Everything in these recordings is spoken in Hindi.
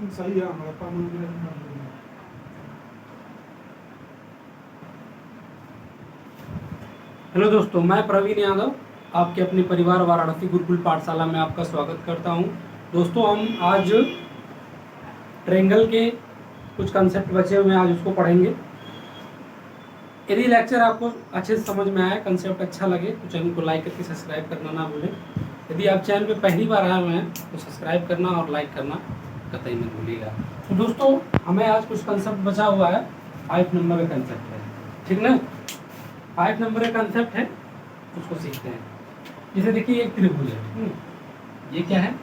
सही है हमारा काम। हेलो दोस्तों, मैं प्रवीण यादव आपके अपने परिवार वाराणसी गुरुकुल पाठशाला में आपका स्वागत करता हूं। दोस्तों, हम आज ट्रायंगल के कुछ कंसेप्ट बचे हुए हैं, आज उसको पढ़ेंगे। यदि लेक्चर आपको अच्छे से समझ में आया, कंसेप्ट अच्छा लगे तो चैनल को लाइक करके सब्सक्राइब करना ना भूलें। यदि आप चैनल पे पहली बार आए हुए हैं तो सब्सक्राइब करना और लाइक करना कतई मत भूलिएगा। तो दोस्तों, हमें आज कुछ कंसेप्ट बचा हुआ है। 5 नंबर का कंसेप्ट है, ठीक ना। 5 नंबर का कंसेप्ट है, उसको सीखते हैं। जैसे देखिए, एक त्रिभुज है। ये क्या है?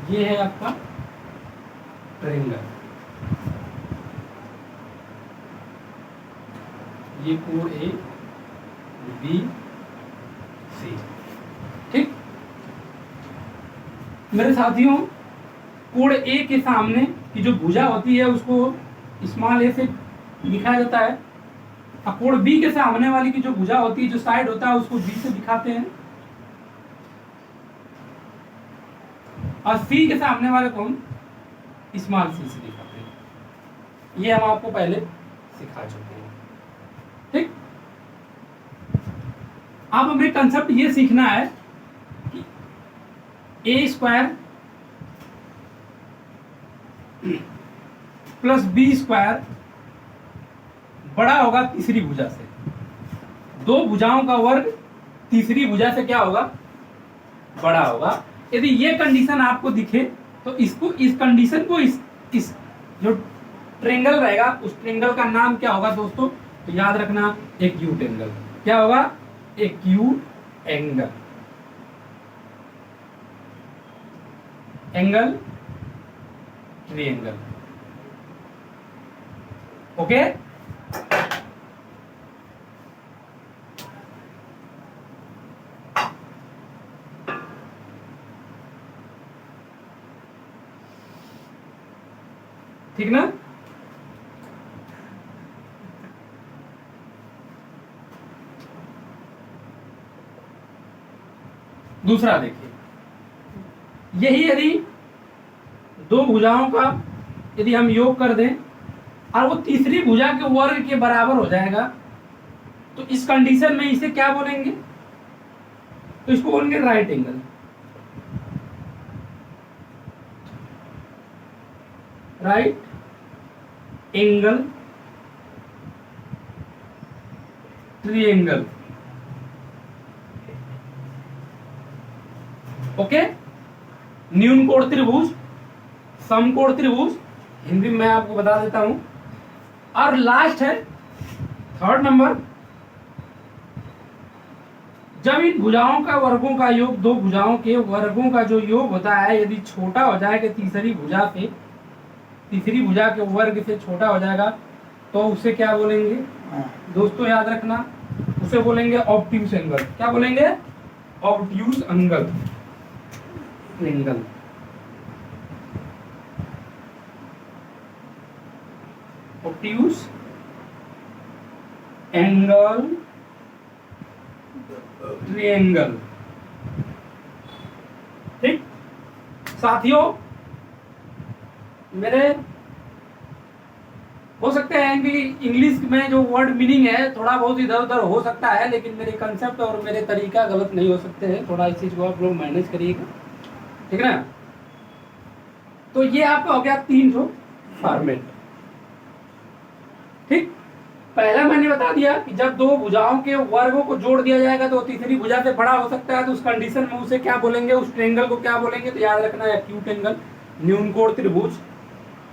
ये है आपका ट्रायंगल। ये कोण ए बी सी, ठीक। मेरे साथियों, कोण ए के सामने की जो भुजा होती है उसको स्मॉल ए से दिखाया जाता है, और कोण बी के सामने वाली की जो भुजा होती है, जो साइड होता है, उसको बी से दिखाते हैं, और सी के सामने वाले को हम स्मॉल सी से दिखाते हैं। ये हम आपको पहले सिखा चुके हैं, ठीक। अब हमें कंसेप्ट ये सीखना है कि ए स्क्वायर प्लस बी स्क्वायर बड़ा होगा तीसरी भुजा से। दो भुजाओं का वर्ग तीसरी भुजा से क्या होगा? बड़ा होगा। यदि ये कंडीशन आपको दिखे तो इसको, इस कंडीशन को, इस जो ट्रायंगल रहेगा उस ट्रायंगल का नाम क्या होगा दोस्तों? तो याद रखना, एक्यूट एंगल। क्या होगा? Acute angle. Angle triangle. Okay. ठीक ना। दूसरा देखिए, यही यदि दो भुजाओं का यदि हम योग कर दें और वो तीसरी भुजा के वर्ग के बराबर हो जाएगा, तो इस कंडीशन में इसे क्या बोलेंगे? तो इसको बोलेंगे right angle. Right angle triangle. Okay. न्यून कोण त्रिभुज, समकोण त्रिभुज, हिंदी में मैं आपको बता देता हूं। और लास्ट है थर्ड नंबर, जब इन भुजाओं का वर्गों का योग, दो भुजाओं के वर्गों का जो योग होता है, यदि छोटा हो जाएगा तीसरी भुजा से, तीसरी भुजा के वर्ग से छोटा हो जाएगा, तो उसे क्या बोलेंगे दोस्तों? याद रखना, उसे बोलेंगे ऑब्ट्यूस एंगल। क्या बोलेंगे? Obtuse angle. Angle. Obtuse angle triangle, ठीक। साथियों, मेरे हो सकते हैं कि इंग्लिश में जो वर्ड मीनिंग है थोड़ा बहुत इधर उधर हो सकता है, लेकिन मेरे कंसेप्ट और मेरे तरीका गलत नहीं हो सकते हैं। थोड़ा इस चीज को आप लोग मैनेज करिएगा, ठीक है ना। तो ये आपका हो गया 3 फॉर्मेट, ठीक। पहला मैंने बता दिया कि जब दो भुजाओं के वर्गों को जोड़ दिया जाएगा तो तीसरी भुजा से बड़ा हो सकता है, तो उस कंडीशन में उसे क्या बोलेंगे? उस ट्रायंगल को क्या बोलेंगे? तो याद रखना, एक्यूट एंगल, न्यून कोण त्रिभुज।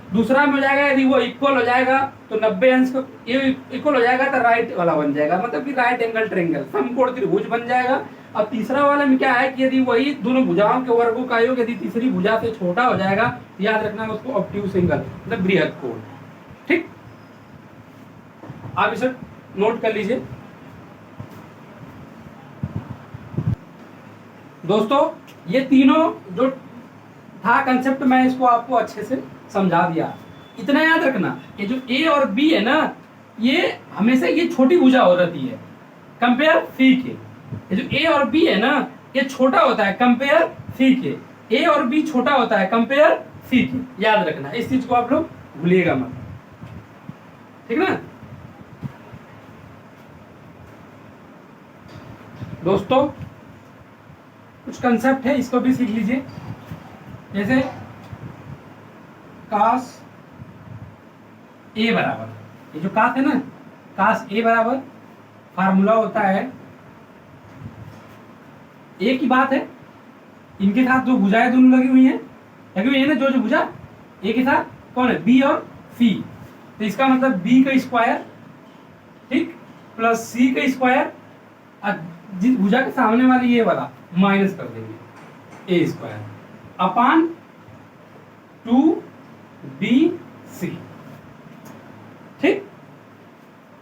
दूसरा में हो जाएगा, यदि वो इक्वल हो जाएगा तो 90 अंश को, ये इक्वल हो जाएगा तो राइट वाला बन जाएगा, मतलब कि राइट एंगल ट्रायंगल, समकोण त्रिभुज बन जाएगा। और तीसरा वाला में क्या है कि यदि वही दोनों भुजाओं के वर्गों का योग यदि तीसरी भुजा से छोटा हो जाएगा, तो याद रखना उसको ऑब्ट्यूस एंगल, मतलब बृहद कोण, ठीक। आप इसे नोट कर लीजिए दोस्तों। ये तीनों जो था कंसेप्ट, मैं इसको आपको अच्छे से समझा दिया। इतना याद रखना, ये जो ए और बी है ना, ये हमेशा ये छोटी भुजा हो रहती है कंपेयर सी के। ये जो ए और बी है ना, ये छोटा होता है कंपेयर सी के। ए और बी छोटा होता है कंपेयर सी के, याद रखना इस चीज को, आप लोग भूलिएगा मत, ठीक ना दोस्तों। कुछ कंसेप्ट है, इसको भी सीख लीजिए। जैसे कास ए बराबर, ये जो कास है ना, कास ए बराबर फार्मूला होता है, ए की बात है, इनके साथ जो भुजाएं दोनों लगी हुई है ना, जो भुजा ए के साथ कौन है, बी और सी, तो इसका मतलब बी का स्क्वायर, ठीक, प्लस सी का स्क्वायर, जिस भुजा के सामने वाली ये वाला माइनस कर देंगे, ए स्क्वायर अपान 2bc, ठीक।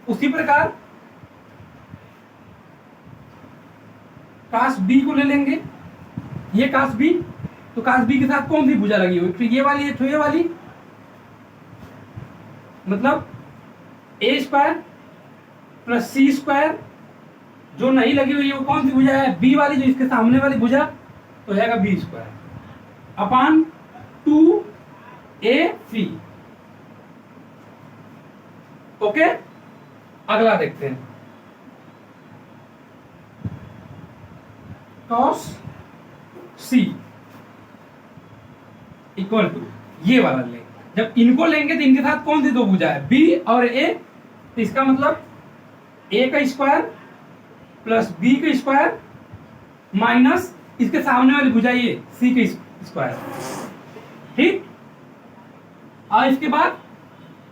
उसी प्रकार कास बी को ले लेंगे, ये कास बी, तो कास बी के साथ कौन सी भुजा लगी हुई, तो ये वाली, तो ये वाली, मतलब ए स्क्वायर प्लस सी स्क्वायर, जो नहीं लगी हुई है वो कौन सी भुजा है, बी वाली, जो इसके सामने वाली भुजा, तो जाएगा B square upon 2ac। Okay, अगला देखते हैं, cos c इक्वल टू ये वाला ले, जब इनको लेंगे तो इनके साथ कौन सी दो भुजा है, बी और ए, तो इसका मतलब ए का स्क्वायर प्लस बी का स्क्वायर माइनस इसके सामने वाली भुजा ये सी का स्क्वायर, ठीक। और इसके बाद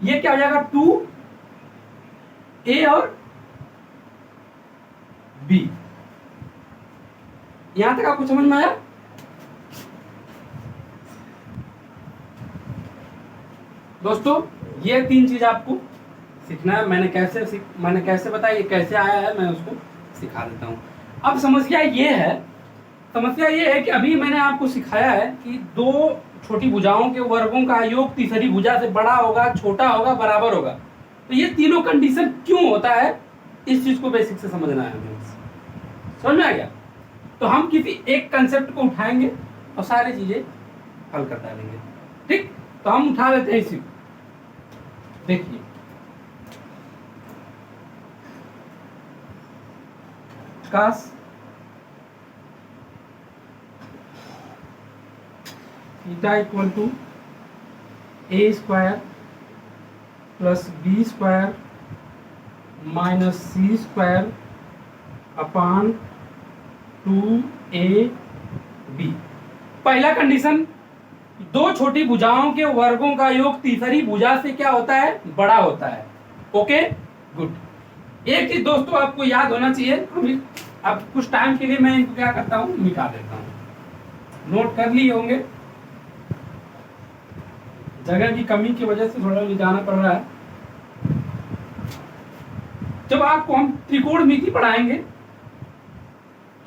ये क्या हो जाएगा, 2a और b। यहां तक आपको समझ में आया। दोस्तों ये तीन चीज आपको सीखना है। मैंने कैसे बताया, ये कैसे आया है, मैं उसको सिखा देता हूं। अब समस्या ये है कि अभी मैंने आपको सिखाया है कि दो छोटी भुजाओं के वर्गों का योग तीसरी भुजा से बड़ा होगा, छोटा होगा, बराबर होगा। तो ये तीनों कंडीशन क्यों होता है, इस चीज को बेसिक से समझना है हमें। समझ में आ गया? तो हम किसी एक कंसेप्ट को उठाएंगे और सारी चीजें हल कर डालेंगे, ठीक। तो हम उठा लेते हैं इसी, देखिए cos theta equal to A square plus B square minus C square upon 2ab। पहला कंडीशन, दो छोटी भुजाओं के वर्गों का योग तीसरी भुजा से क्या होता है, बड़ा होता है। Okay good. एक चीज दोस्तों आपको याद होना चाहिए, अब कुछ टाइम के लिए मैं इनको क्या करता हूं, मिटा देता हूं। नोट कर लिए होंगे, जगह की कमी की वजह से थोड़ा मिटाना पड़ रहा है। जब आपको हम त्रिकोणमिति पढ़ाएंगे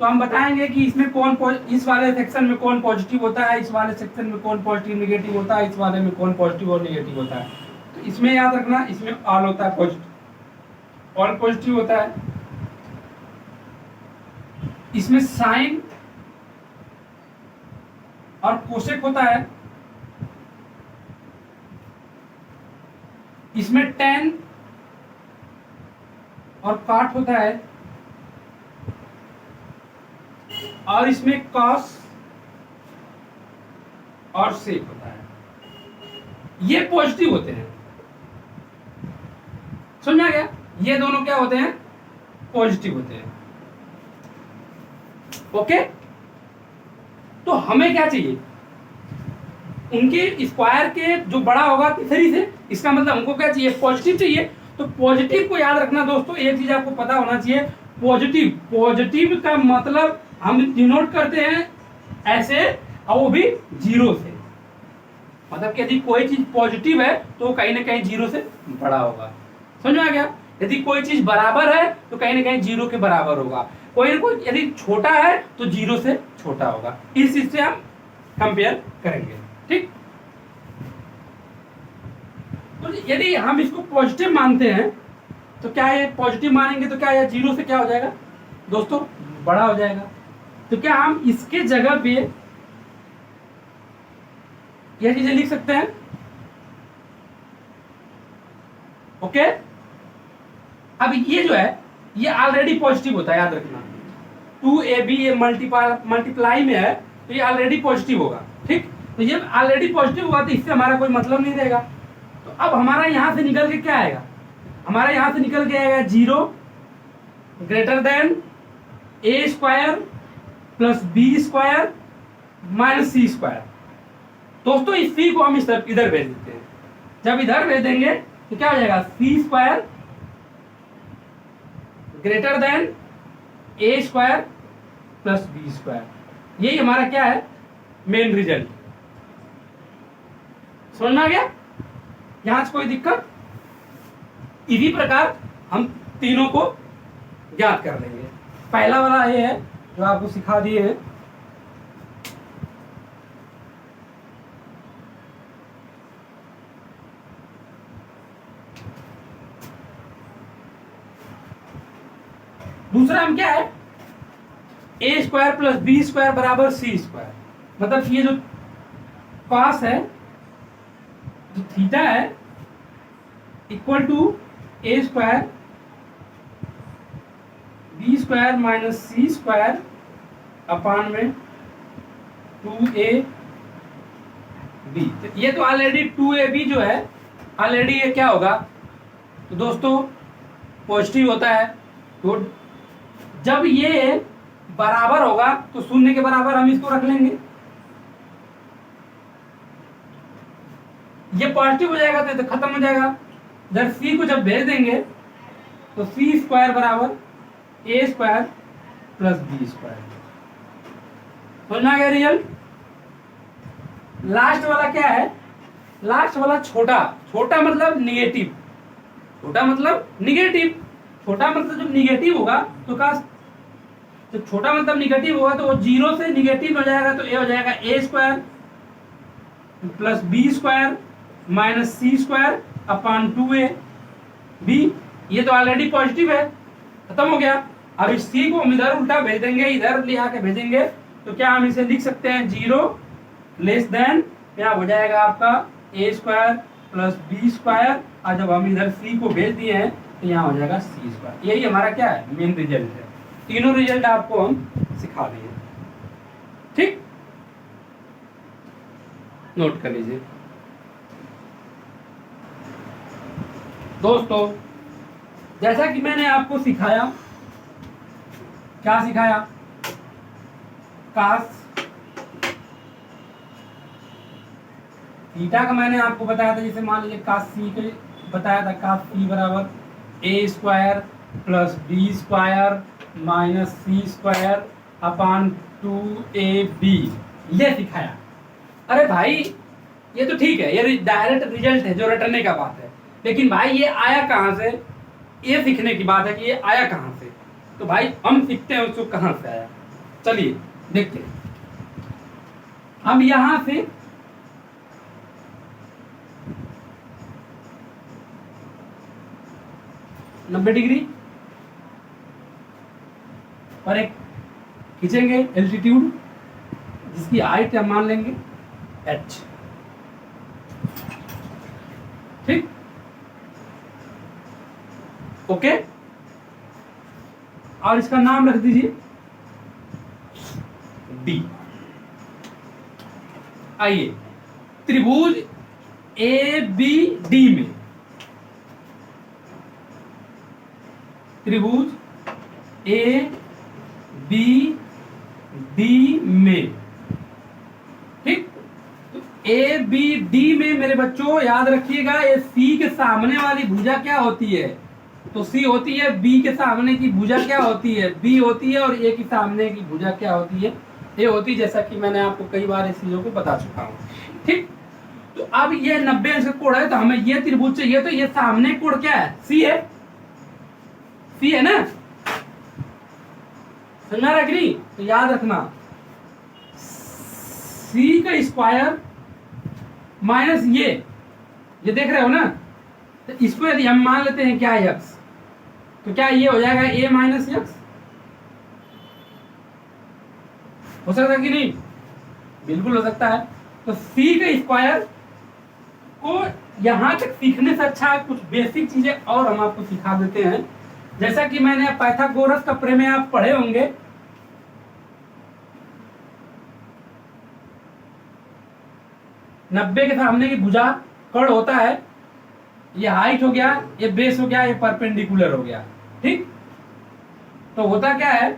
तो हम बताएंगे कि इसमें कौन, इस वाले सेक्शन में कौन पॉजिटिव होता है, इस वाले सेक्शन में कौन पॉजिटिव निगेटिव होता है, इस वाले में कौन पॉजिटिव और निगेटिव होता है। तो इसमें याद रखना, इसमें ऑल होता है पॉजिटिव, ऑल पॉजिटिव होता है। इसमें साइन और कोसेक होता है। इसमें टेन और काट होता है, और इसमें कॉस और सेक होता है। ये पॉजिटिव होते हैं, समझ आ गया? ये दोनों क्या होते हैं, पॉजिटिव होते हैं। ओके, तो हमें क्या चाहिए, उनके स्क्वायर के जो बड़ा होगा तीसरी से, इसका मतलब हमको क्या चाहिए, पॉजिटिव चाहिए। तो पॉजिटिव को याद रखना दोस्तों, एक चीज आपको पता होना चाहिए, पॉजिटिव का मतलब हम डिनोट करते हैं ऐसे, और वो भी जीरो से। मतलब कि यदि कोई चीज पॉजिटिव है तो कहीं ना कहीं जीरो से बड़ा होगा। समझ में आ गया? यदि कोई चीज बराबर है तो कहीं ना कहीं जीरो के बराबर होगा। कोई ना कोई यदि छोटा है तो जीरो से छोटा होगा। इस चीज से हम कंपेयर करेंगे, ठीक। तो यदि हम इसको पॉजिटिव मानते हैं तो क्या ये पॉजिटिव मानेंगे तो क्या ये जीरो से क्या हो जाएगा दोस्तों, बड़ा हो जाएगा। तो क्या हम इसके जगह पे यह चीजें लिख सकते हैं? ओके। अब ये जो है ये ऑलरेडी पॉजिटिव होता है, याद रखना। 2ab ये मल्टीप्लाई में है तो ये ऑलरेडी पॉजिटिव होगा। ठीक, तो ये ऑलरेडी पॉजिटिव होगा तो इससे हमारा कोई मतलब नहीं रहेगा। तो अब हमारा यहां से निकल के क्या आएगा? हमारा यहां से निकल के आएगा 0 greater than a square plus b square minus c square. दोस्तों इस c को हम इधर भेज देते हैं। जब इधर भेज देंगे तो क्या हो जाएगा? c square greater than a square plus b square. यही हमारा क्या है? Main result. समझ में आ गया? यहां से कोई दिक्कत? इसी प्रकार हम तीनों को ज्ञात कर लेंगे। पहला वाला ये है जो आपको सिखा दिए हैं। दूसरा हम क्या है? a square plus b square बराबर c स्क्वायर। मतलब ये जो कॉस है, जो थीटा है, equal to a square b square minus c square upon में 2ab। तो ये तो ऑलरेडी 2ab जो है ऑलरेडी ये क्या होगा? तो दोस्तों पॉजिटिव होता है। तो जब ये बराबर होगा तो शून्य के बराबर हम इसको रख लेंगे। ये पॉजिटिव हो जाएगा तो खत्म हो जाएगा। जब c को जब भेज देंगे तो c स्क्वायर बराबर a square plus b square. समझ में आ गया रिजल्ट? लास्ट वाला क्या है? लास्ट वाला छोटा। छोटा मतलब निगेटिव। छोटा मतलब निगेटिव। छोटा मतलब जब निगेटिव होगा तो का, तो छोटा मतलब निगेटिव होगा तो वो 0 से निगेटिव हो जाएगा। तो ये हो जाएगा a square plus b square minus c square upon 2ab। ये तो ऑलरेडी पॉजिटिव है, खत्म हो गया। अब इस c को हम इधर उल्टा भेज देंगे, इधर ले आके भेजेंगे तो क्या हम इसे लिख सकते हैं? 0 लेस देन क्या हो जाएगा आपका a square plus b square. और जब हम इधर c को भेज दिए हैं तो यहाँ हो जाएगा c स्क्वायर। यही हमारा क्या है? मेन रिजल्ट है। तीनों रिजल्ट आपको हम सिखा दिए। ठीक, नोट कर लीजिए दोस्तों। जैसा कि मैंने आपको सिखाया, क्या सिखाया? कास थीटा का मैंने आपको बताया था। जैसे मान लीजिए कास सी के बताया था, कास सी बराबर a square plus b square minus c square upon 2ab। ये सिखाया। अरे भाई ये तो ठीक है, ये डायरेक्ट रिजल्ट है जो रटने का बात है। लेकिन भाई ये आया कहाँ से? ये सीखने की बात है कि ये आया कहाँ से। तो भाई हम सीखते हैं उसको कहाँ से आया। चलिए देखते हैं। हम यहां से नब्बे डिग्री पर एक खींचेंगे एल्टीट्यूड, जिसकी हाइट हम मान लेंगे h। ठीक, ओके। और इसका नाम रख दीजिए D। आइए त्रिभुज ABD में, त्रिभुज ABD में, ठीक। तो ABD में मेरे बच्चों याद रखिएगा, ये C के सामने वाली भुजा क्या होती है? तो C होती है, B के सामने की भुजा क्या होती है? B होती है। और A के सामने की भुजा क्या होती है? ये होती है। जैसा कि मैंने आपको कई बार इस चीजों को बता चुका हूँ, ठीक। तो अब ये 90 अंश का कोण है तो हमें ये त्रिभुज चाहिए। तो ये सामने कोण क्या है? C है। C है ना? समझा रहा कि नहीं? तो याद रखना C का स्क्वायर माइनस ये देख रहे हो ना? तो इसको यदि हम मान लेते हैं क्या x, तो क्या ये हो जाएगा a माइनस एक्स। हो सकता है कि नहीं? बिल्कुल हो सकता है। तो सी का स्क्वायर को यहां तक सीखने से अच्छा कुछ बेसिक चीजें और हम आपको सिखा देते हैं। जैसा कि मैंने पाइथागोरस का प्रमेय आप पढ़े होंगे, 90 के सामने की भुजा कर्ण होता है, ये हाइट हो गया, ये बेस हो गया, ये परपेंडिकुलर हो गया, ठीक। तो होता क्या है,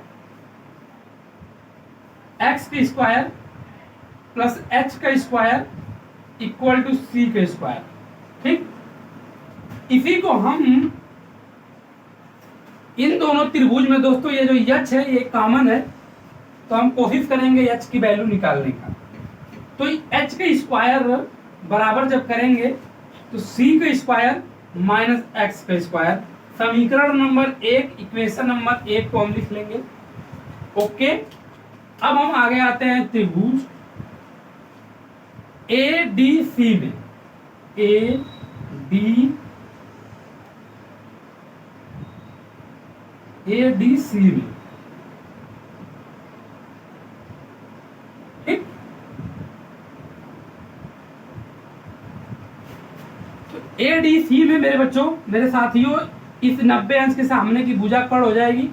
एक्स का स्क्वायर प्लस एच का स्क्वायर इक्वल टू सी का स्क्वायर, ठीक। इसी को हम इन दोनों त्रिभुज में दोस्तों ये जो यच है ये कॉमन है, तो हम कोशिश करेंगे एच की वैल्यू निकालने का। तो एच का स्क्वायर बराबर जब करेंगे तो सी का स्क्वायर माइनस एक्स का स्क्वायर, समीकरण नंबर 1, इक्वेशन नंबर 1 को हम लिख लेंगे। ओके, अब हम आगे आते हैं त्रिभुज ए डी सी में। ए डी सी में, ठीक। तो ए डी सी में मेरे बच्चों, मेरे साथियों, इस 90 अंश के सामने की भुजा कर्ण हो जाएगी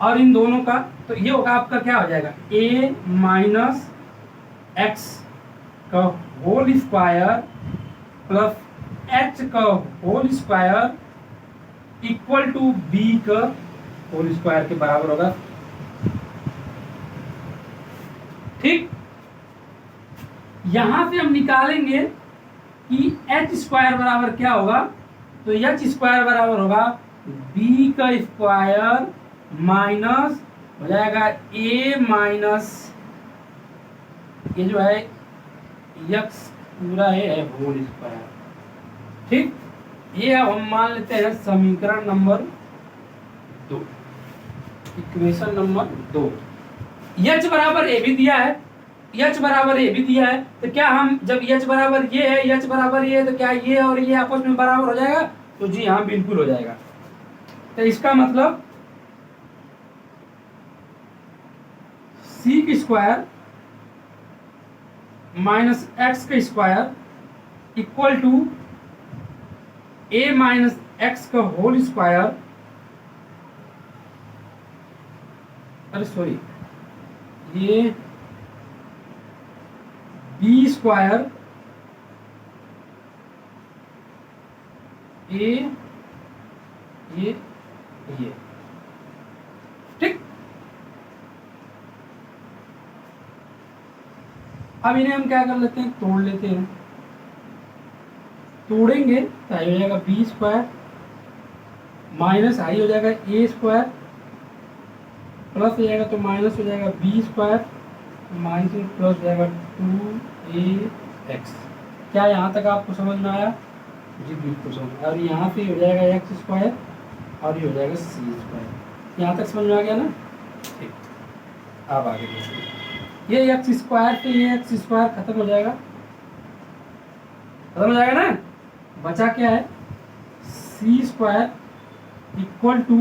और इन दोनों का, तो ये होगा आपका क्या हो जाएगा, ए माइनस एक्स का होल स्क्वायर प्लस एच का whole square equal to B का होल स्क्वायर के बराबर होगा, ठीक। यहां से हम निकालेंगे कि एच स्क्वायर बराबर क्या होगा, तो एच स्क्वायर बराबर होगा बी का स्क्वायर माइनस हो जाएगा ए माइनस ये जो है यक्स पूरा है होल स्क्वायर, ठीक। ये अब हम मान लेते हैं समीकरण नंबर 2, इक्वेशन नंबर 2। एच बराबर ए भी दिया है, एच बराबर ए भी दिया है, तो क्या हम जब एच बराबर ये है, एच बराबर ये है, तो क्या ये और ये आपस में बराबर हो जाएगा? तो जी हाँ, बिल्कुल हो जाएगा। तो इसका मतलब सी का स्क्वायर माइनस एक्स का square equal to A minus X का होल स्क्वायर, अरे सॉरी, ये बी स्क्वायर ए ये ठीक। अब इन्हें हम क्या कर लेते हैं, तोड़ लेते हैं। तोड़ेंगे तो आई हो जाएगा बी स्क्वायर माइनस आई हो जाएगा ए स्क्वायर प्लस हो जाएगा तो माइनस हो जाएगा बी स्क्वायर माइनस प्लस हो जाएगा 2ax। क्या यहाँ तक आपको समझ में आया? जी बिल्कुल समझ। और यहाँ से हो जाएगा एक्स स्क्वायर और ये हो जाएगा सी स्क्वायर। यहाँ तक समझ में आ गया ना? ठीक, अब आगे देखिए, ये एक्स स्क्वायर से ये एक्स स्क्वायर खत्म हो जाएगा, खत्म हो जाएगा ना। बचा क्या है, c square equal to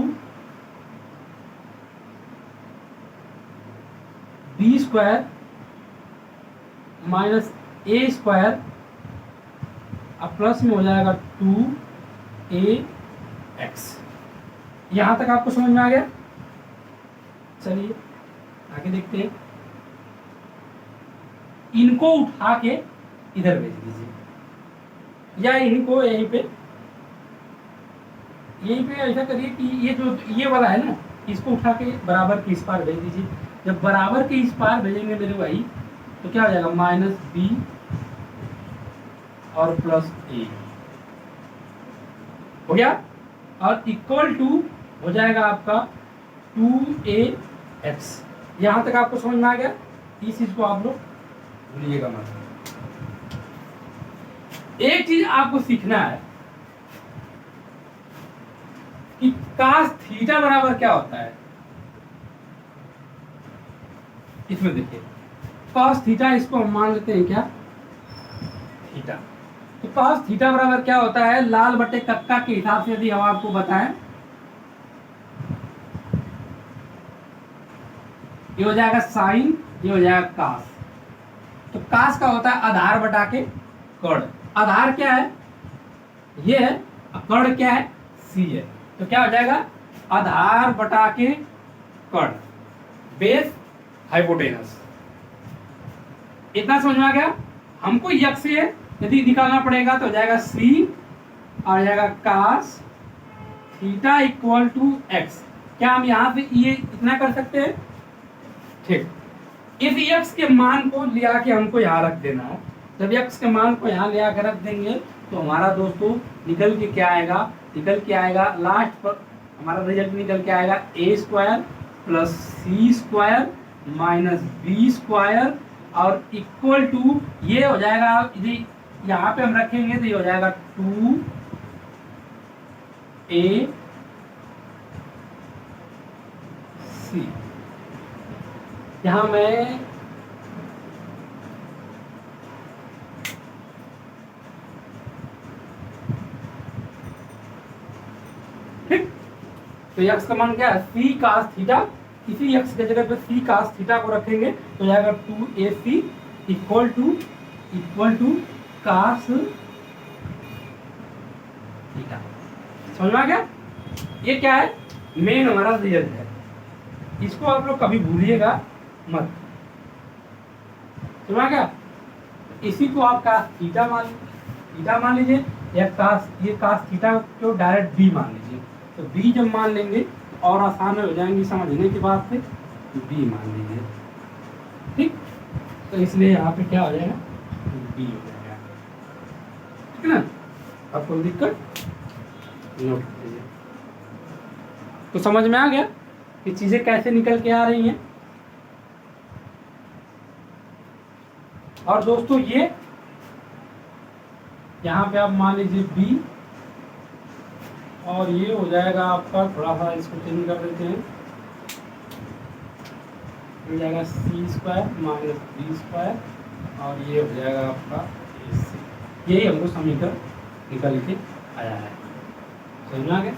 b square minus a square अब प्लस में हो जाएगा 2ax। यहां तक आपको समझ में आ गया? चलिए आगे देखते हैं। इनको उठा के इधर भेज दीजिए या इनको यहीं पे ऐसा करिए कि ये जो ये वाला है ना, इसको उठा के बराबर के इस पार भेज दीजिए। जब बराबर के इस पार भेजेंगे मेरे भाई तो क्या हो जाएगा, माइनस बी और प्लस ए हो गया और इक्वल टू हो जाएगा आपका 2ax। यहां तक आपको समझ में आ गया? इस चीज को आप लोग भूलिएगा मत। एक चीज आपको सीखना है कि कास थीटा बराबर क्या होता है। इसमें देखिए कॉस थीटा, इसको हम मान लेते हैं क्या, थीटा। तो कॉस थीटा बराबर क्या होता है, लाल बटे कक्का के हिसाब से यदि हम आपको बताएं ये हो जाएगा साइन, ये हो जाएगा कास। तो कास का होता है आधार बटा के कर्ण। आधार क्या है, ये है, कर्ण क्या है, सी है। तो क्या हो जाएगा, आधार बटा के कर्ण, बेस हाइपोटेनस। इतना समझ में आ गया। हमको यक्ष से यदि निकालना पड़ेगा तो हो जाएगा सी, आ जाएगा cos theta equal to X. क्या हम यहाँ से ये इतना कर सकते हैं? ठीक, इस यक्ष के मान को ले आके हमको यहाँ रख देना है। जब यक्ष के मान को यहाँ ले आकर रख देंगे तो हमारा दोस्तों निकल के क्या आएगा, निकल के आएगा लास्ट पर हमारा रिजल्ट निकल के आएगा ए स्क्वायर प्लस सी स्क्वायर माइनस बी स्क्वायर और इक्वल टू ये हो जाएगा, यदि यहाँ पे हम रखेंगे तो ये हो जाएगा 2ac। यहाँ मैं ठीक, तो यक्स का मान क्या है, सी कास थीटा। इसी यक्स के जगह पे सी कास थीटा को रखेंगे तो जाएगा 2ac equal two cos theta. समझ में आ गया? ये क्या है, मेन हमारा रिजल्ट है। इसको आप लोग कभी भूलिएगा मत। समझ में आ गया? इसी को आप कास थीटा मान लीजिए, या ये कास थीटा को डायरेक्ट बी मान लीजिए। तो बी जब मान लेंगे तो और आसान हो जाएंगी समझने की बात से, बी मान लीजिए। ठीक, तो इसलिए यहाँ पे क्या हो जाएगा, बी हो जाएगा। ठीक है ना? अब कोई दिक्कत नोट कीजिए। तो समझ में आ गया कि चीजें कैसे निकल के आ रही हैं। और दोस्तों ये यहाँ पे आप मान लीजिए बी, और ये हो जाएगा आपका, थोड़ा सा इसको चेंज कर देते हैं, हो जाएगा सी स्क्वायर माइनस बी स्क्वायर और ये हो जाएगा आपका ए सी। यही हमको समीकरण निकल के आया है। समझ में आ गया?